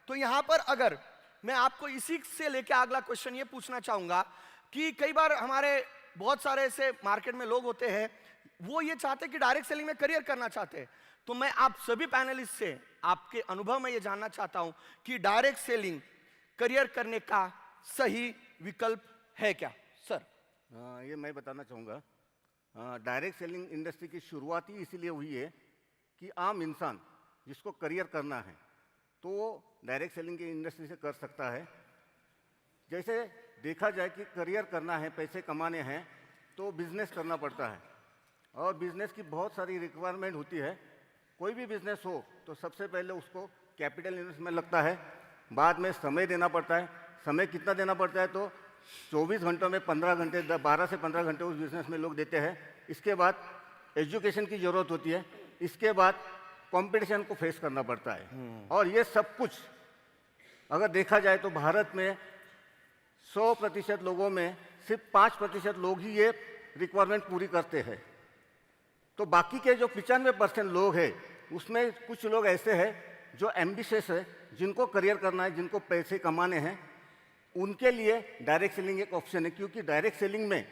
तो यहां पर अगर मैं आपको इसी से लेके अगला क्वेश्चन ये पूछना चाहूंगा कि कई बार हमारे बहुत सारे ऐसे मार्केट में लोग होते हैं, वो ये चाहते हैं कि डायरेक्ट सेलिंग में करियर करना चाहते हैं। तो मैं आप सभी पैनलिस्ट से आपके अनुभव में ये जानना चाहता हूं कि डायरेक्ट सेलिंग करियर करने का सही विकल्प है क्या सर? ये मैं बताना चाहूँगा, डायरेक्ट सेलिंग इंडस्ट्री की शुरुआत ही इसीलिए हुई है कि आम इंसान जिसको करियर करना है तो वो डायरेक्ट सेलिंग की इंडस्ट्री से कर सकता है। जैसे देखा जाए कि करियर करना है, पैसे कमाने हैं, तो बिजनेस करना पड़ता है और बिजनेस की बहुत सारी रिक्वायरमेंट होती है। कोई भी बिजनेस हो तो सबसे पहले उसको कैपिटल इन्वेस्टमेंट लगता है, बाद में समय देना पड़ता है। समय कितना देना पड़ता है? तो 24 घंटों में 15 घंटे, 12 से 15 घंटे उस बिजनेस में लोग देते हैं। इसके बाद एजुकेशन की ज़रूरत होती है, इसके बाद कंपटीशन को फेस करना पड़ता है। और ये सब कुछ अगर देखा जाए तो भारत में 100% लोगों में सिर्फ 5% लोग ही ये रिक्वायरमेंट पूरी करते हैं। तो बाकी के जो 95% लोग हैं उसमें कुछ लोग ऐसे हैं जो एम्बिशियस है, जिनको करियर करना है, जिनको पैसे कमाने हैं। उनके लिए डायरेक्ट सेलिंग एक ऑप्शन है, क्योंकि डायरेक्ट सेलिंग में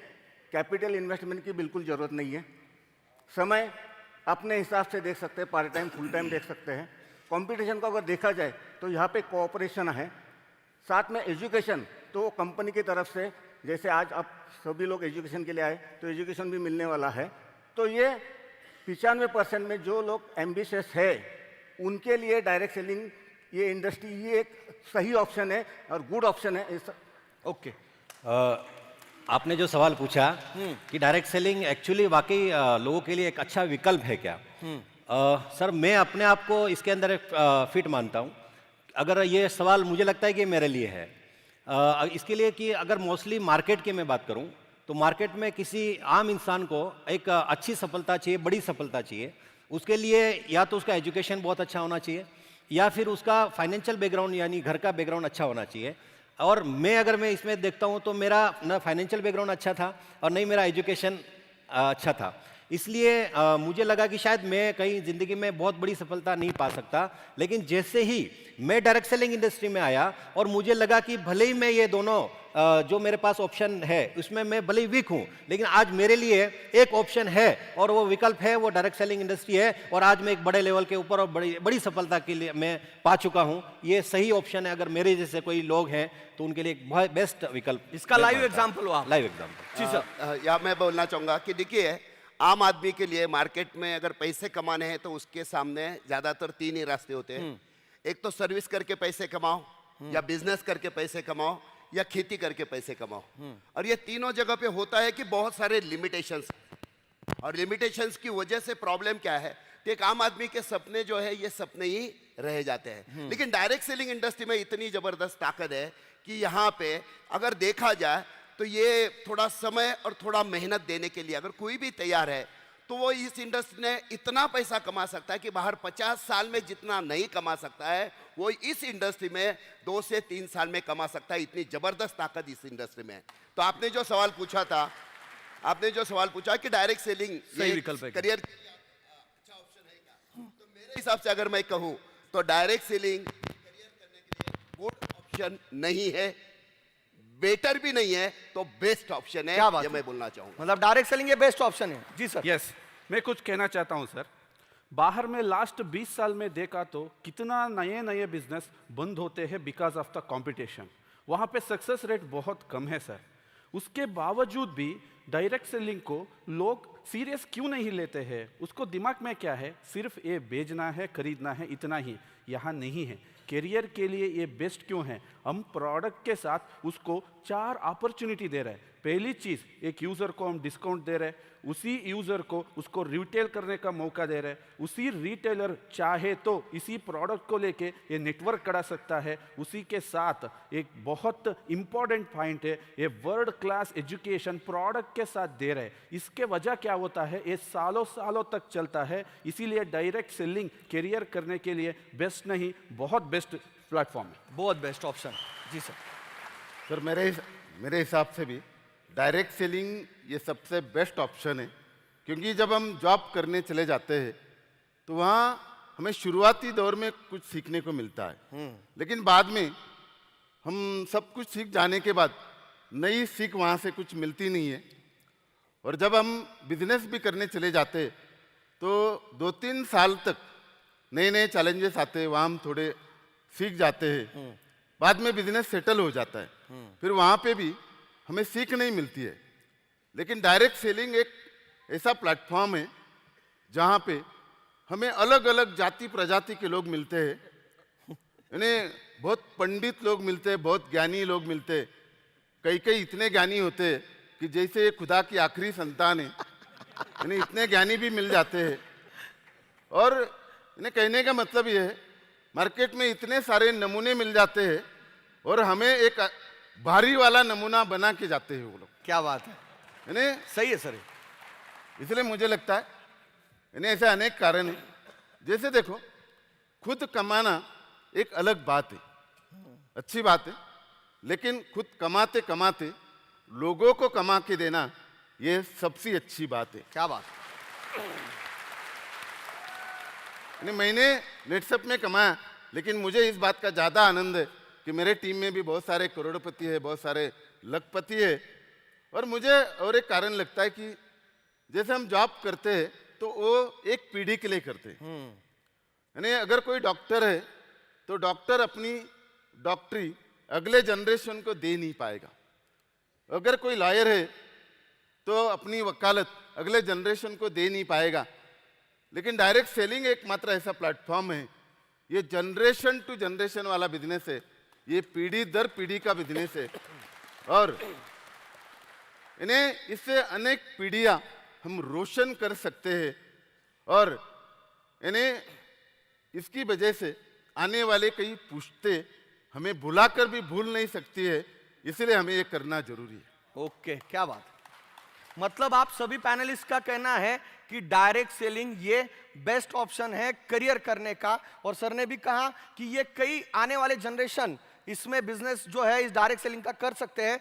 कैपिटल इन्वेस्टमेंट की बिल्कुल ज़रूरत नहीं है। समय अपने हिसाब से देख सकते हैं, पार्ट टाइम फुल टाइम देख सकते हैं। कंपटीशन को अगर देखा जाए तो यहाँ पे कोऑपरेशन है, साथ में एजुकेशन तो कंपनी की तरफ से, जैसे आज आप सभी लोग एजुकेशन के लिए आए तो एजुकेशन भी मिलने वाला है। तो ये 95% में जो लोग एम्बिशियस है उनके लिए डायरेक्ट सेलिंग ये इंडस्ट्री ये एक सही ऑप्शन है और गुड ऑप्शन है। ओके, आपने जो सवाल पूछा कि डायरेक्ट सेलिंग एक्चुअली वाकई लोगों के लिए एक अच्छा विकल्प है क्या? सर, मैं अपने आप को इसके अंदर एक फिट मानता हूँ। अगर ये सवाल मुझे लगता है कि मेरे लिए है, इसके लिए कि अगर मोस्टली मार्केट की मैं बात करूँ तो मार्केट में किसी आम इंसान को एक अच्छी सफलता चाहिए, बड़ी सफलता चाहिए। उसके लिए या तो उसका एजुकेशन बहुत अच्छा होना चाहिए या फिर उसका फाइनेंशियल बैकग्राउंड यानी घर का बैकग्राउंड अच्छा होना चाहिए। और अगर मैं इसमें देखता हूँ तो मेरा ना फाइनेंशियल बैकग्राउंड अच्छा था और नहीं मेरा एजुकेशन अच्छा था। इसलिए मुझे लगा कि शायद मैं कहीं ज़िंदगी में बहुत बड़ी सफलता नहीं पा सकता। लेकिन जैसे ही मैं डायरेक्ट सेलिंग इंडस्ट्री में आया और मुझे लगा कि भले ही मैं ये दोनों जो मेरे पास ऑप्शन है उसमें मैं भले ही वीक हूँ, लेकिन आज मेरे लिए एक ऑप्शन है और वो विकल्प है, वो डायरेक्ट सेलिंग इंडस्ट्री है। और आज मैं एक बड़े लेवल के ऊपर और बड़ी सफलता के लिए मैं पा चुका हूँ। ये सही ऑप्शन है। अगर मेरे जैसे कोई लोग हैं तो उनके लिए एक बहुत बेस्ट विकल्प। इसका लाइव एग्जाम्पल हुआ, लाइव एग्जाम्पल। जी सर। या मैं बोलना चाहूँगा कि देखिए, आम आदमी के लिए मार्केट में अगर पैसे कमाने हैं तो उसके सामने ज़्यादातर 3 ही रास्ते होते हैं। एक तो सर्विस करके पैसे कमाओ, या बिजनेस करके पैसे कमाओ, या खेती करके पैसे कमाओ। और ये तीनों जगह पे होता है कि बहुत सारे लिमिटेशंस, और लिमिटेशंस की वजह से प्रॉब्लम क्या है कि एक आम आदमी के सपने जो है ये सपने ही रह जाते हैं। लेकिन डायरेक्ट सेलिंग इंडस्ट्री में इतनी ज़बरदस्त ताकत है कि यहाँ पे अगर देखा जाए तो ये थोड़ा समय और थोड़ा मेहनत देने के लिए अगर कोई भी तैयार है तो वो इस इंडस्ट्री ने इतना पैसा कमा सकता है कि बाहर 50 साल में जितना नहीं कमा सकता है वो इस इंडस्ट्री में 2 से 3 साल में कमा सकता है। इतनी ज़बरदस्त ताकत इस इंडस्ट्री में है। तो आपने जो सवाल पूछा कि डायरेक्ट सेलिंग सही विकल्प है, करियर के लिए अच्छा ऑप्शन है क्या, तो मेरे हिसाब से अगर मैं कहूँ तो डायरेक्ट सेलिंग करियर करने के लिए गुड ऑप्शन नहीं है, बेटर भी नहीं है, तो बेस्ट ऑप्शन है। क्या बात ये है? मैं बोलना चाहूंगा। मतलब डायरेक्ट सेलिंग ये बेस्ट ऑप्शन है। जी सर। यस, मैं कुछ कहना चाहता हूं सर। बाहर में लास्ट 20 साल में देखा तो कितना नए नए बिजनेस बंद होते हैं बिकॉज ऑफ द कंपटीशन। वहां पे सक्सेस रेट बहुत कम है सर। उसके बावजूद भी डायरेक्ट सेलिंग को लोग सीरियस क्यों नहीं लेते हैं? उसको दिमाग में क्या है, सिर्फ ये बेचना है, खरीदना है, इतना ही। यहाँ नहीं है। करियर के लिए ये बेस्ट क्यों है? हम प्रोडक्ट के साथ उसको 4 अपॉर्चुनिटी दे रहे हैं। पहली चीज़, एक यूज़र को हम डिस्काउंट दे रहे हैं, उसी यूज़र को उसको रिटेल करने का मौका दे रहे हैं। उसी रिटेलर चाहे तो इसी प्रोडक्ट को लेके ये नेटवर्क करा सकता है। उसी के साथ एक बहुत इंपॉर्टेंट पॉइंट है, ये वर्ल्ड क्लास एजुकेशन प्रोडक्ट के साथ दे रहे हैं। इसके वजह क्या होता है, ये सालों सालों तक चलता है। इसीलिए डायरेक्ट सेलिंग करियर करने के लिए बेस्ट नहीं, बहुत बेस्ट प्लेटफॉर्म है, बहुत बेस्ट ऑप्शन। जी सर। सर, मेरे हिसाब से भी डायरेक्ट सेलिंग ये सबसे बेस्ट ऑप्शन है, क्योंकि जब हम जॉब करने चले जाते हैं तो वहाँ हमें शुरुआती दौर में कुछ सीखने को मिलता है, लेकिन बाद में हम सब कुछ सीख जाने के बाद नई सीख वहाँ से कुछ मिलती नहीं है। और जब हम बिजनेस भी करने चले जाते हैं, तो 2-3 साल तक नए नए चैलेंजेस आते हैं, वहाँ हम थोड़े सीख जाते हैं, बाद में बिजनेस सेटल हो जाता है, फिर वहाँ पे भी हमें सीख नहीं मिलती है। लेकिन डायरेक्ट सेलिंग एक ऐसा प्लेटफॉर्म है जहाँ पे हमें अलग अलग जाति प्रजाति के लोग मिलते हैं, यानी बहुत पंडित लोग मिलते हैं, बहुत ज्ञानी लोग मिलते हैं, कई कई इतने ज्ञानी होते हैं कि जैसे ये खुदा की आखिरी संतान है, यानी इतने ज्ञानी भी मिल जाते हैं। और इन्हें कहने का मतलब ये है, मार्केट में इतने सारे नमूने मिल जाते हैं और हमें एक भारी वाला नमूना बना के जाते हैं वो लोग। क्या बात है, यानी सही है सर। इसलिए मुझे लगता है यानी ऐसे अनेक कारण हैं। जैसे देखो, खुद कमाना एक अलग बात है, अच्छी बात है, लेकिन खुद कमाते कमाते लोगों को कमा के देना ये सबसे अच्छी बात है। क्या बात। यानी मैंने नेटसप में कमाया, लेकिन मुझे इस बात का ज़्यादा आनंद है कि मेरे टीम में भी बहुत सारे करोड़पति है, बहुत सारे लखपति है। और मुझे और एक कारण लगता है कि जैसे हम जॉब करते हैं तो वो एक पीढ़ी के लिए करते हैं। यानी अगर कोई डॉक्टर है तो डॉक्टर अपनी डॉक्टरी अगले जनरेशन को दे नहीं पाएगा, अगर कोई लॉयर है तो अपनी वकालत अगले जनरेशन को दे नहीं पाएगा। लेकिन डायरेक्ट सेलिंग एकमात्र ऐसा प्लेटफॉर्म है, ये जनरेशन टू जनरेशन वाला बिजनेस है, ये पीढ़ी दर पीढ़ी का बिजनेस है। और इन्हें इससे अनेक पीढ़ियां हम रोशन कर सकते हैं और इन्हें इसकी वजह से आने वाले कई पुश्ते हमें भुलाकर भी भूल नहीं सकती है, इसलिए हमें ये करना जरूरी है। ओके, क्या बात। मतलब आप सभी पैनलिस्ट का कहना है कि डायरेक्ट सेलिंग ये बेस्ट ऑप्शन है करियर करने का, और सर ने भी कहा कि ये कई आने वाले जनरेशन इसमें बिजनेस जो है इस डायरेक्ट सेलिंग का कर सकते हैं।